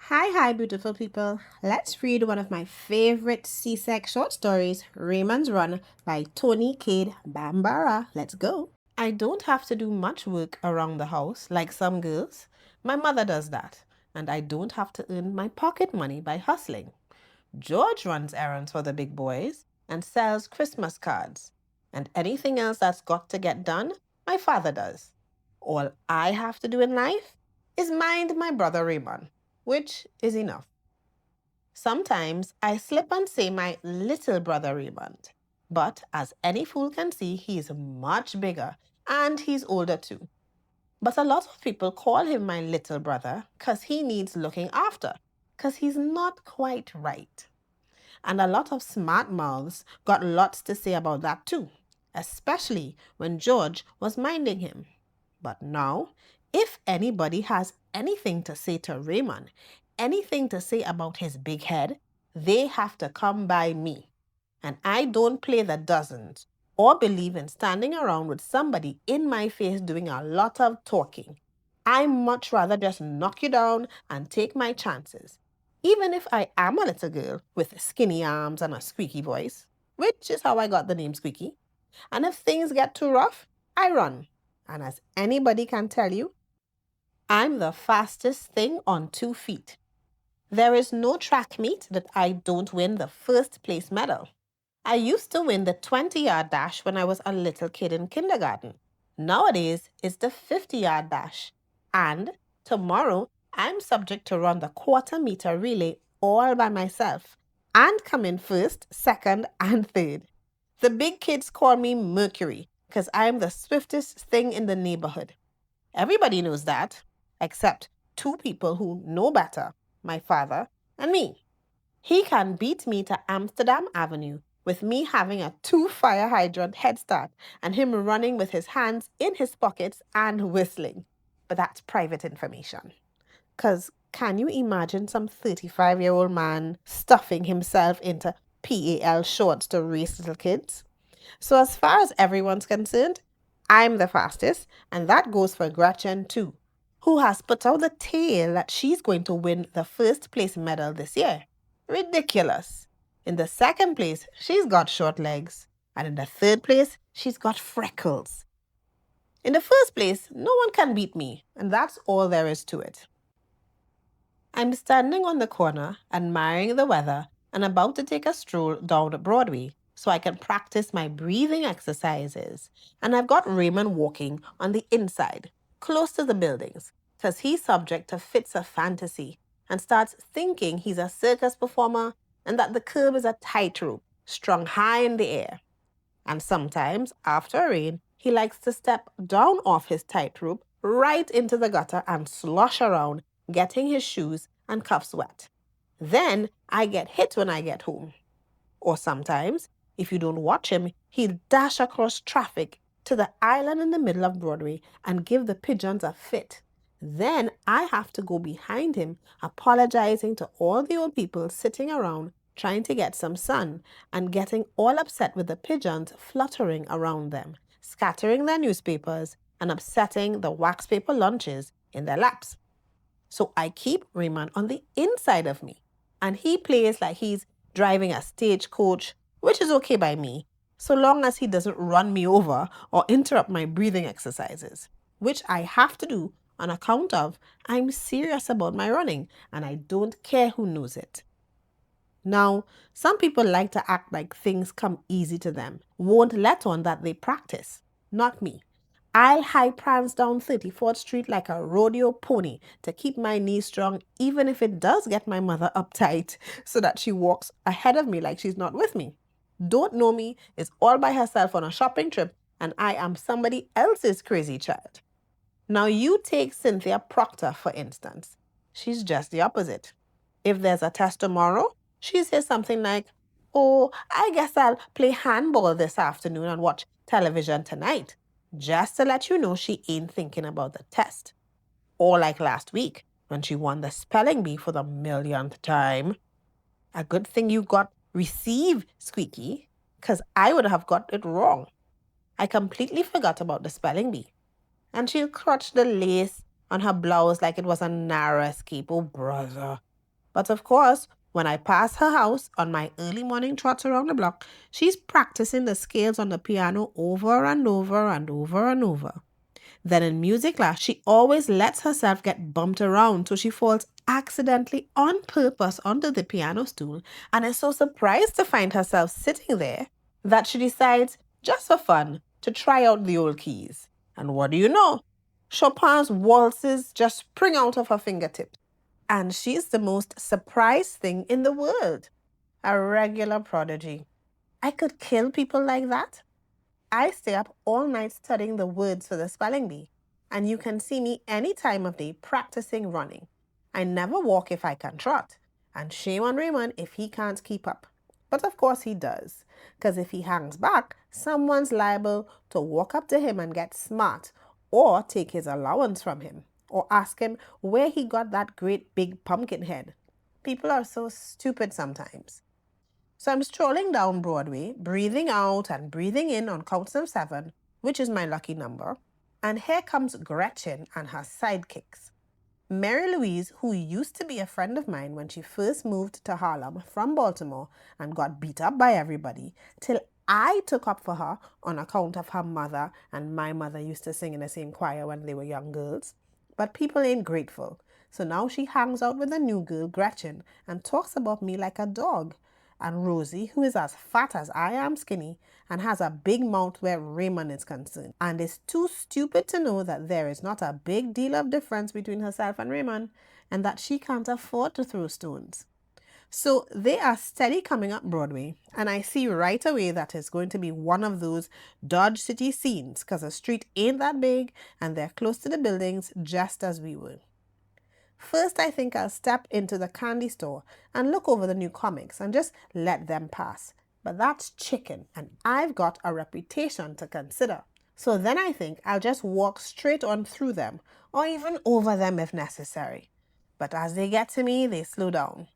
Hi, beautiful people. Let's read one of my favorite CSEC short stories, Raymond's Run by Toni Cade Bambara. Let's go. I don't have to do much work around the house like some girls. My mother does that, and I don't have to earn my pocket money by hustling. George runs errands for the big boys and sells Christmas cards. And anything else that's got to get done, my father does. All I have to do in life is mind my brother Raymond, which is enough. Sometimes I slip and say my little brother Raymond, but as any fool can see, he's much bigger and he's older too. But a lot of people call him my little brother because he needs looking after, because he's not quite right. And a lot of smart mouths got lots to say about that too, especially when George was minding him. But now, if anybody has anything to say to Raymond, anything to say about his big head, they have to come by me. And I don't play the dozens or believe in standing around with somebody in my face doing a lot of talking. I much rather just knock you down and take my chances, even if I am a little girl with skinny arms and a squeaky voice, which is how I got the name Squeaky. And if things get too rough, I run. And as anybody can tell you, I'm the fastest thing on 2 feet. There is no track meet that I don't win the first place medal. I used to win the 20-yard dash when I was a little kid in kindergarten. Nowadays, it's the 50-yard dash. And tomorrow, I'm subject to run the quarter-meter relay all by myself and come in first, second, and third. The big kids call me Mercury because I'm the swiftest thing in the neighborhood. Everybody knows that, except two people who know better, my father and me. He can beat me to Amsterdam Avenue with me having a 2 fire hydrant head start and him running with his hands in his pockets and whistling. But that's private information. Because can you imagine some 35-year-old man stuffing himself into PAL shorts to race little kids? So, as far as everyone's concerned, I'm the fastest, and that goes for Gretchen too, who has put out the tale that she's going to win the first place medal this year. Ridiculous. In the second place, she's got short legs, and in the third place, she's got freckles. In the first place, no one can beat me, and that's all there is to it. I'm standing on the corner, admiring the weather, and about to take a stroll down Broadway so I can practice my breathing exercises. And I've got Raymond walking on the inside, close to the buildings, because he's subject to fits of fantasy and starts thinking he's a circus performer and that the curb is a tightrope strung high in the air. And sometimes, after a rain, he likes to step down off his tightrope right into the gutter and slosh around, getting his shoes and cuffs wet. Then I get hit when I get home. Or sometimes, if you don't watch him, he'll dash across traffic to the island in the middle of Broadway and give the pigeons a fit. Then I have to go behind him, apologizing to all the old people sitting around trying to get some sun and getting all upset with the pigeons fluttering around them, scattering their newspapers and upsetting the wax paper lunches in their laps. So I keep Raymond on the inside of me, and he plays like he's driving a stagecoach, which is okay by me, so long as he doesn't run me over or interrupt my breathing exercises, which I have to do on account of I'm serious about my running and I don't care who knows it. Now, some people like to act like things come easy to them, won't let on that they practice. Not me. I'll high prance down 34th Street like a rodeo pony to keep my knees strong, even if it does get my mother uptight so that she walks ahead of me like she's not with me. Don't know me is all by herself on a shopping trip, and I am somebody else's crazy child. Now, you take Cynthia Proctor, for instance. She's just the opposite. If there's a test tomorrow, she says something like, "Oh, I guess I'll play handball this afternoon and watch television tonight," just to let you know she ain't thinking about the test. Or like last week, when she won the spelling bee for the millionth time. A good thing you got receive, Squeaky, because I would have got it wrong. I completely forgot about the spelling bee. And she'll clutch the lace on her blouse like it was a narrow escape. Oh, brother. But of course, when I pass her house on my early morning trots around the block, she's practicing the scales on the piano over and over and over and over. Then in music class, she always lets herself get bumped around so she falls accidentally on purpose onto the piano stool and is so surprised to find herself sitting there that she decides, just for fun, to try out the old keys. And what do you know? Chopin's waltzes just spring out of her fingertips. And she's the most surprised thing in the world. A regular prodigy. I could kill people like that. I stay up all night studying the words for the spelling bee, and you can see me any time of day practicing running. I never walk if I can trot, and shame on Raymond if he can't keep up. But of course he does, because if he hangs back, someone's liable to walk up to him and get smart, or take his allowance from him, or ask him where he got that great big pumpkin head. People are so stupid sometimes. So I'm strolling down Broadway, breathing out and breathing in on counts of 7, which is my lucky number. And here comes Gretchen and her sidekicks. Mary Louise, who used to be a friend of mine when she first moved to Harlem from Baltimore and got beat up by everybody, till I took up for her on account of her mother and my mother used to sing in the same choir when they were young girls. But people ain't grateful. So now she hangs out with a new girl, Gretchen, and talks about me like a dog. And Rosie, who is as fat as I am skinny and has a big mouth where Raymond is concerned, and is too stupid to know that there is not a big deal of difference between herself and Raymond, and that she can't afford to throw stones. So they are steady coming up Broadway, and I see right away that it's going to be one of those Dodge City scenes, because the street ain't that big and they're close to the buildings just as we were. First, I think I'll step into the candy store and look over the new comics and just let them pass. But that's chicken, and I've got a reputation to consider. So then I think I'll just walk straight on through them, or even over them if necessary. But as they get to me, they slow down.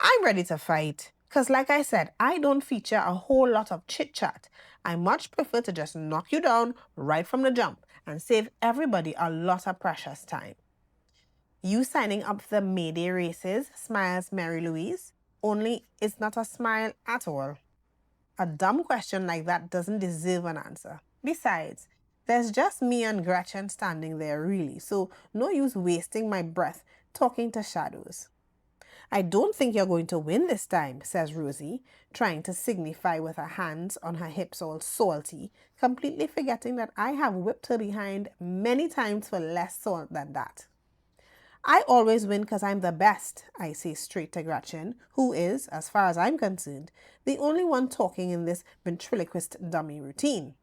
I'm ready to fight. Because like I said, I don't feature a whole lot of chit-chat. I much prefer to just knock you down right from the jump and save everybody a lot of precious time. You signing up for the Mayday races, smiles Mary Louise, only it's not a smile at all. A dumb question like that doesn't deserve an answer. Besides, there's just me and Gretchen standing there really, so no use wasting my breath talking to shadows. I don't think you're going to win this time, says Rosie, trying to signify with her hands on her hips all salty, completely forgetting that I have whipped her behind many times for less salt than that. I always win because I'm the best, I say straight to Gretchen, who is, as far as I'm concerned, the only one talking in this ventriloquist dummy routine.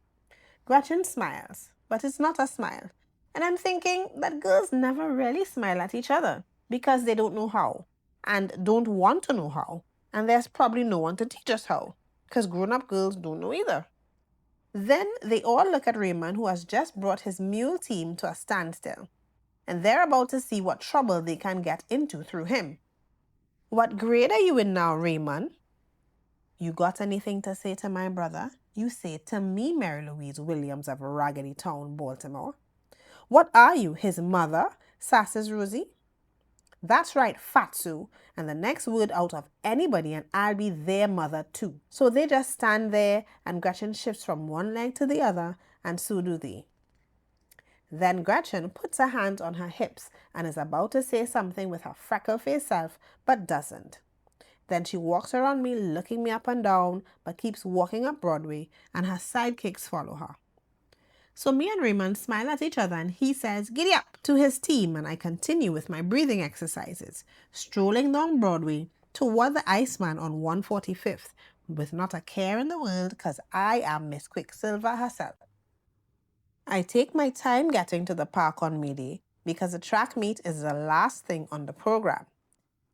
Gretchen smiles, but it's not a smile. And I'm thinking that girls never really smile at each other because they don't know how and don't want to know how. And there's probably no one to teach us how because grown-up girls don't know either. Then they all look at Raymond, who has just brought his mule team to a standstill, and they're about to see what trouble they can get into through him. What grade are you in now, Raymond? You got anything to say to my brother? You say to me, Mary Louise Williams of Raggedy Town, Baltimore. What are you, his mother? Sasses Rosie. That's right, Fatsu. And the next word out of anybody and I'll be their mother too. So they just stand there and Gretchen shifts from one leg to the other and so do they. Then Gretchen puts her hands on her hips and is about to say something with her freckle-faced self, but doesn't. Then she walks around me, looking me up and down, but keeps walking up Broadway, and her sidekicks follow her. So me and Raymond smile at each other, and he says, "Giddy up," to his team, and I continue with my breathing exercises, strolling down Broadway toward the Iceman on 145th, with not a care in the world, because I am Miss Quicksilver herself. I take my time getting to the park on Mayday because the track meet is the last thing on the program.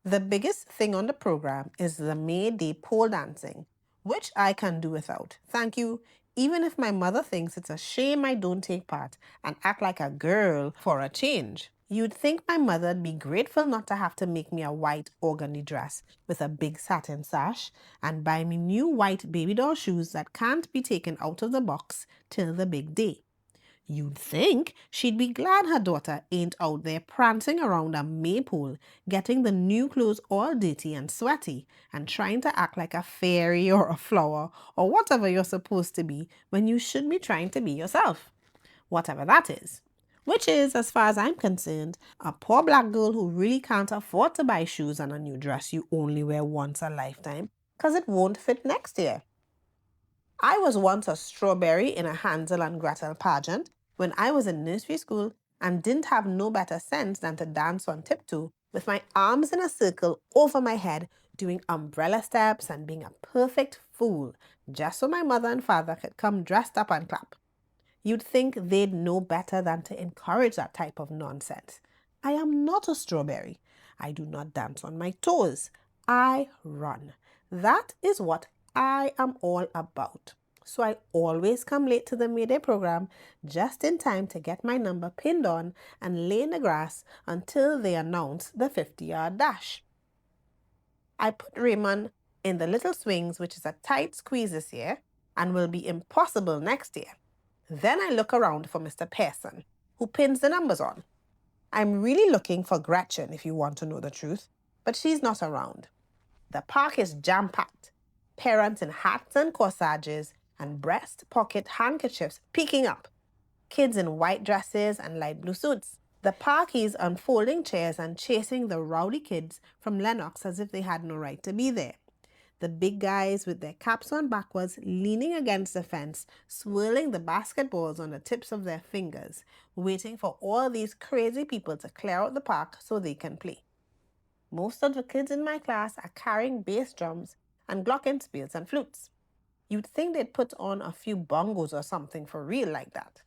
The biggest thing on the program is the Mayday pole dancing, which I can do without. Thank you, even if my mother thinks it's a shame I don't take part and act like a girl for a change. You'd think my mother'd be grateful not to have to make me a white organdy dress with a big satin sash and buy me new white baby doll shoes that can't be taken out of the box till the big day. You'd think she'd be glad her daughter ain't out there prancing around a maypole, getting the new clothes all dirty and sweaty, and trying to act like a fairy or a flower or whatever you're supposed to be when you should be trying to be yourself. Whatever that is. Which is, as far as I'm concerned, a poor black girl who really can't afford to buy shoes and a new dress you only wear once a lifetime because it won't fit next year. I was once a strawberry in a Hansel and Gretel pageant when I was in nursery school and didn't have no better sense than to dance on tiptoe with my arms in a circle over my head, doing umbrella steps and being a perfect fool, just so my mother and father could come dressed up and clap. You'd think they'd know better than to encourage that type of nonsense. I am not a strawberry. I do not dance on my toes. I run. That is what I am all about. So I always come late to the Mayday program just in time to get my number pinned on and lay in the grass until they announce the 50-yard dash. I put Raymond in the little swings, which is a tight squeeze this year and will be impossible next year. Then I look around for Mr. Pearson, who pins the numbers on. I'm really looking for Gretchen, if you want to know the truth, but she's not around. The park is jam-packed. Parents in hats and corsages and breast pocket handkerchiefs peeking up. Kids in white dresses and light blue suits. The parkies unfolding chairs and chasing the rowdy kids from Lennox as if they had no right to be there. The big guys with their caps on backwards, leaning against the fence, swirling the basketballs on the tips of their fingers, waiting for all these crazy people to clear out the park so they can play. Most of the kids in my class are carrying bass drums and glockenspiels and flutes. You'd think they'd put on a few bongos or something for real like that.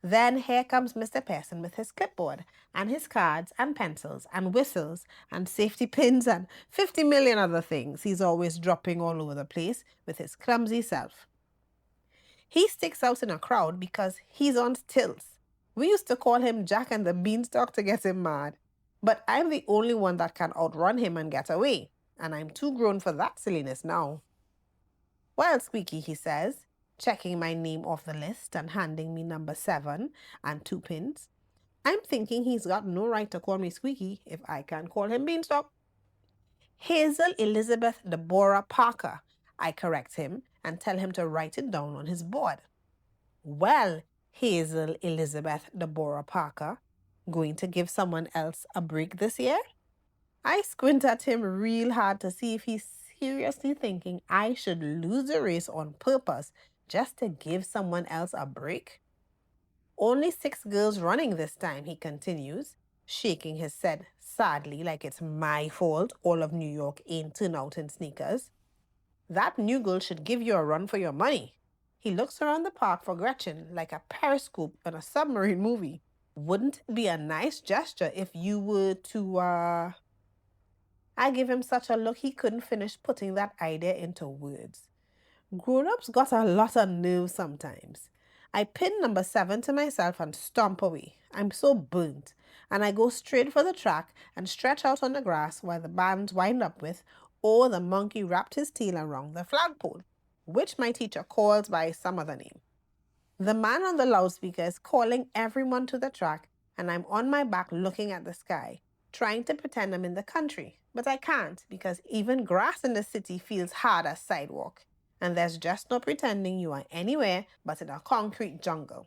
Then here comes Mr. Pearson with his clipboard and his cards and pencils and whistles and safety pins and 50 million other things he's always dropping all over the place with his clumsy self. He sticks out in a crowd because he's on stilts. We used to call him Jack and the Beanstalk to get him mad. But I'm the only one that can outrun him and get away, and I'm too grown for that silliness now. Well, Squeaky, he says, checking my name off the list and handing me number 7 and 2 pins. I'm thinking he's got no right to call me Squeaky if I can't call him Beanstalk. Hazel Elizabeth Deborah Parker, I correct him and tell him to write it down on his board. Well, Hazel Elizabeth Deborah Parker, going to give someone else a break this year? I squint at him real hard to see if he's seriously thinking I should lose the race on purpose just to give someone else a break. Only 6 girls running this time, he continues, shaking his head sadly like it's my fault all of New York ain't turned out in sneakers. That new girl should give you a run for your money. He looks around the park for Gretchen like a periscope in a submarine movie. Wouldn't it be a nice gesture if you were to, I give him such a look he couldn't finish putting that idea into words. Grown-ups got a lot of nerve sometimes. I pin number 7 to myself and stomp away. I'm so burnt. And I go straight for the track and stretch out on the grass while the bands wind up with, "Oh, the monkey wrapped his tail around the flagpole," which my teacher calls by some other name. The man on the loudspeaker is calling everyone to the track, and I'm on my back looking at the sky, trying to pretend I'm in the country. But I can't, because even grass in the city feels hard as sidewalk, and there's just no pretending you are anywhere but in a concrete jungle.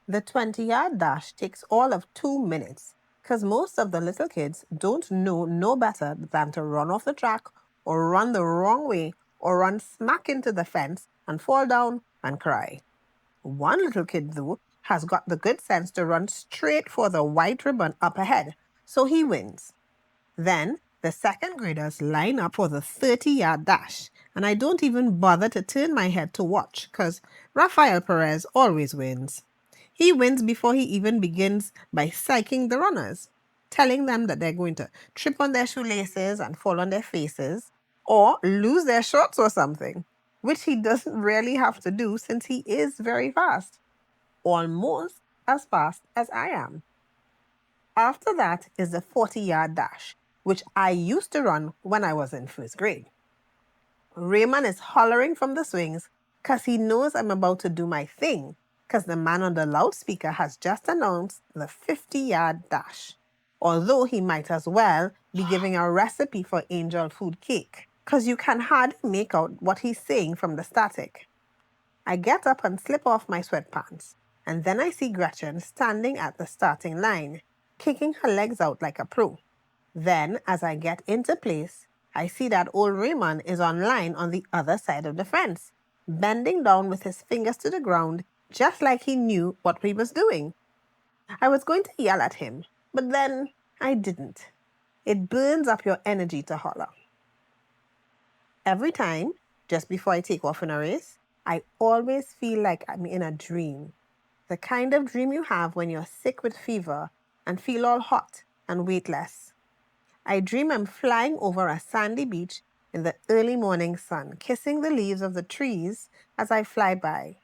The 20-yard dash takes all of 2 minutes, because most of the little kids don't know no better than to run off the track or run the wrong way or run smack into the fence and fall down and cry. One little kid, though, has got the good sense to run straight for the white ribbon up ahead, so he wins. Then the second graders line up for the 30-yard dash, and I don't even bother to turn my head to watch, because Rafael Perez always wins. He wins before he even begins by psyching the runners, telling them that they're going to trip on their shoelaces and fall on their faces, or lose their shorts or something, which he doesn't really have to do since he is very fast. Almost as fast as I am. After that is the 40-yard dash, which I used to run when I was in first grade. Raymond is hollering from the swings, 'cause he knows I'm about to do my thing, 'cause the man on the loudspeaker has just announced the 50-yard dash. Although he might as well be giving a recipe for angel food cake, 'cause you can hardly make out what he's saying from the static. I get up and slip off my sweatpants, and then I see Gretchen standing at the starting line, kicking her legs out like a pro. Then, as I get into place, I see that old Raymond is online on the other side of the fence, bending down with his fingers to the ground, just like he knew what he was doing. I was going to yell at him, but then I didn't. It burns up your energy to holler. Every time, just before I take off in a race, I always feel like I'm in a dream. The kind of dream you have when you're sick with fever and feel all hot and weightless. I dream I'm flying over a sandy beach in the early morning sun, kissing the leaves of the trees as I fly by.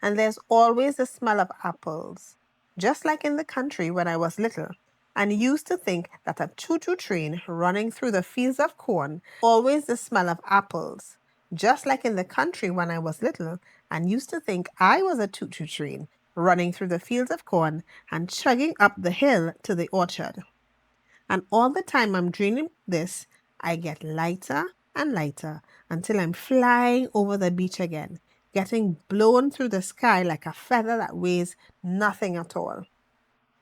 And there's always the smell of apples, just like in the country when I was little, and used to think that a choo-choo train running through the fields of corn, always the smell of apples, just like in the country when I was little, and used to think I was a choo-choo train running through the fields of corn and chugging up the hill to the orchard. And all the time I'm dreaming this, I get lighter and lighter until I'm flying over the beach again, getting blown through the sky like a feather that weighs nothing at all.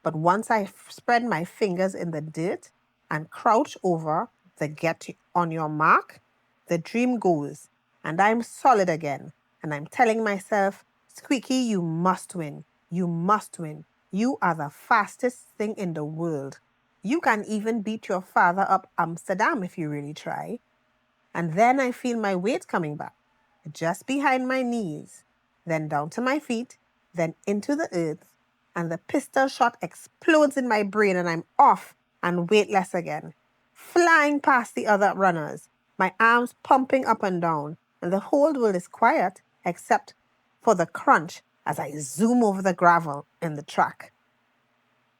But once I spread my fingers in the dirt and crouch over the get on your mark, the dream goes, and I'm solid again. And I'm telling myself, Squeaky, you must win. You must win. You are the fastest thing in the world. You can even beat your father up Amsterdam if you really try. And then I feel my weight coming back, just behind my knees, then down to my feet, then into the earth, and the pistol shot explodes in my brain and I'm off and weightless again, flying past the other runners, my arms pumping up and down, and the whole world is quiet except for the crunch as I zoom over the gravel in the track.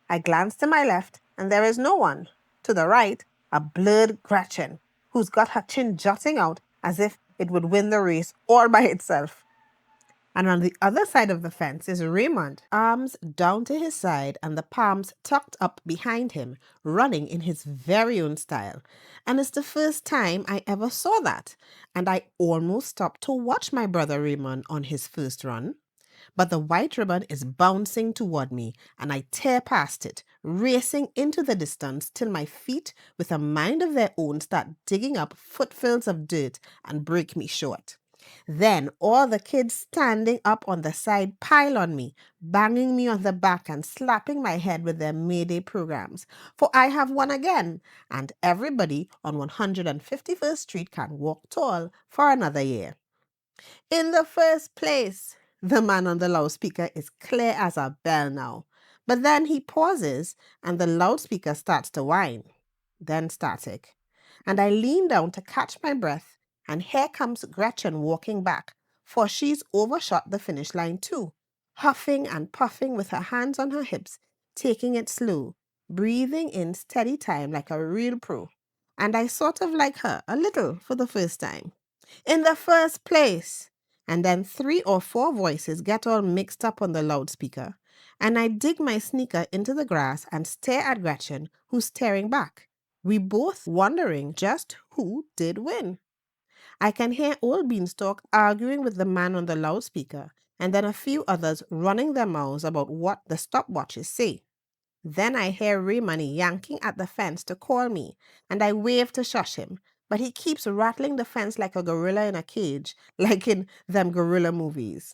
I glance to my left, and there is no one. To the right, a blurred Gretchen, who's got her chin jutting out as if it would win the race all by itself. And on the other side of the fence is Raymond, arms down to his side and the palms tucked up behind him, running in his very own style. And it's the first time I ever saw that, and I almost stopped to watch my brother Raymond on his first run. But the white ribbon is bouncing toward me, and I tear past it, racing into the distance till my feet, with a mind of their own, start digging up footfills of dirt and break me short. Then all the kids standing up on the side pile on me, banging me on the back and slapping my head with their Mayday programs. For I have won again, and everybody on 151st Street can walk tall for another year. In the first place, the man on the loudspeaker is clear as a bell now. But then he pauses and the loudspeaker starts to whine. Then static. And I lean down to catch my breath, and here comes Gretchen walking back, for she's overshot the finish line too, huffing and puffing with her hands on her hips, taking it slow, breathing in steady time like a real pro. And I sort of like her a little for the first time. In the first place. And then 3 or 4 voices get all mixed up on the loudspeaker, and I dig my sneaker into the grass and stare at Gretchen, who's staring back. We both wondering just who did win. I can hear old Beanstalk arguing with the man on the loudspeaker, and then a few others running their mouths about what the stopwatches say. Then I hear Raymond yanking at the fence to call me, and I wave to shush him, but he keeps rattling the fence like a gorilla in a cage, like in them gorilla movies.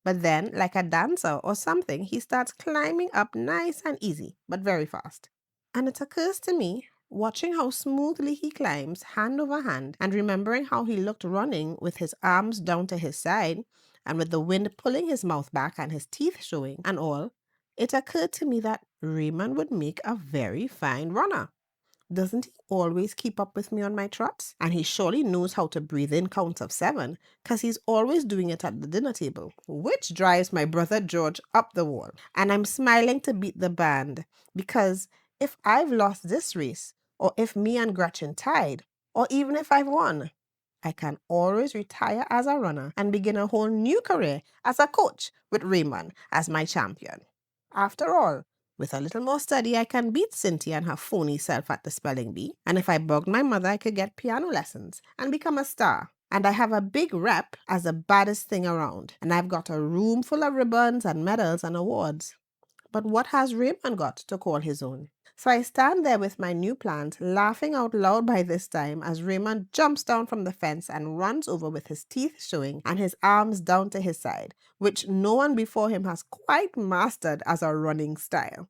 But then, like a dancer or something, he starts climbing up nice and easy, but very fast. And it occurs to me, watching how smoothly he climbs hand over hand, and remembering how he looked running with his arms down to his side, and with the wind pulling his mouth back and his teeth showing and all, it occurred to me that Raymond would make a very fine runner. Doesn't he always keep up with me on my trots? And he surely knows how to breathe in counts of 7, 'cause he's always doing it at the dinner table, which drives my brother George up the wall. And I'm smiling to beat the band, because if I've lost this race, or if me and Gretchen tied, or even if I've won, I can always retire as a runner and begin a whole new career as a coach with Raymond as my champion. After all, with a little more study, I can beat Cynthia and her phony self at the spelling bee. And if I bugged my mother, I could get piano lessons and become a star. And I have a big rep as the baddest thing around. And I've got a room full of ribbons and medals and awards. But what has Raymond got to call his own? So I stand there with my new plans, laughing out loud by this time as Raymond jumps down from the fence and runs over with his teeth showing and his arms down to his side, which no one before him has quite mastered as a running style.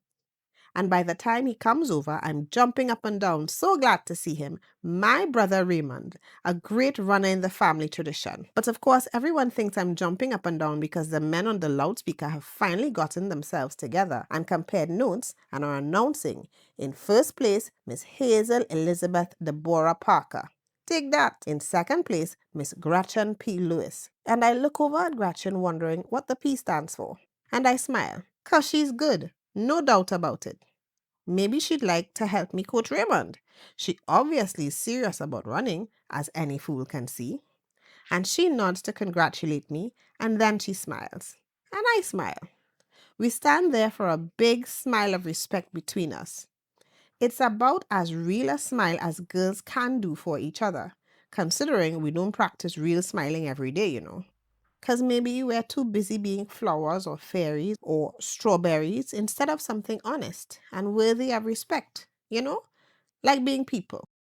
And by the time he comes over, I'm jumping up and down, so glad to see him. My brother Raymond, a great runner in the family tradition. But of course, everyone thinks I'm jumping up and down because the men on the loudspeaker have finally gotten themselves together and compared notes and are announcing, in first place, Miss Hazel Elizabeth Deborah Parker. Take that. In second place, Miss Gretchen P. Lewis. And I look over at Gretchen wondering what the P stands for. And I smile, 'cause she's good. No doubt about it. Maybe she'd like to help me coach Raymond. She obviously is serious about running, as any fool can see. And she nods to congratulate me, and then she smiles. And I smile. We stand there for a big smile of respect between us. It's about as real a smile as girls can do for each other, considering we don't practice real smiling every day, you know. 'Cause maybe we're too busy being flowers or fairies or strawberries instead of something honest and worthy of respect, you know? Like being people.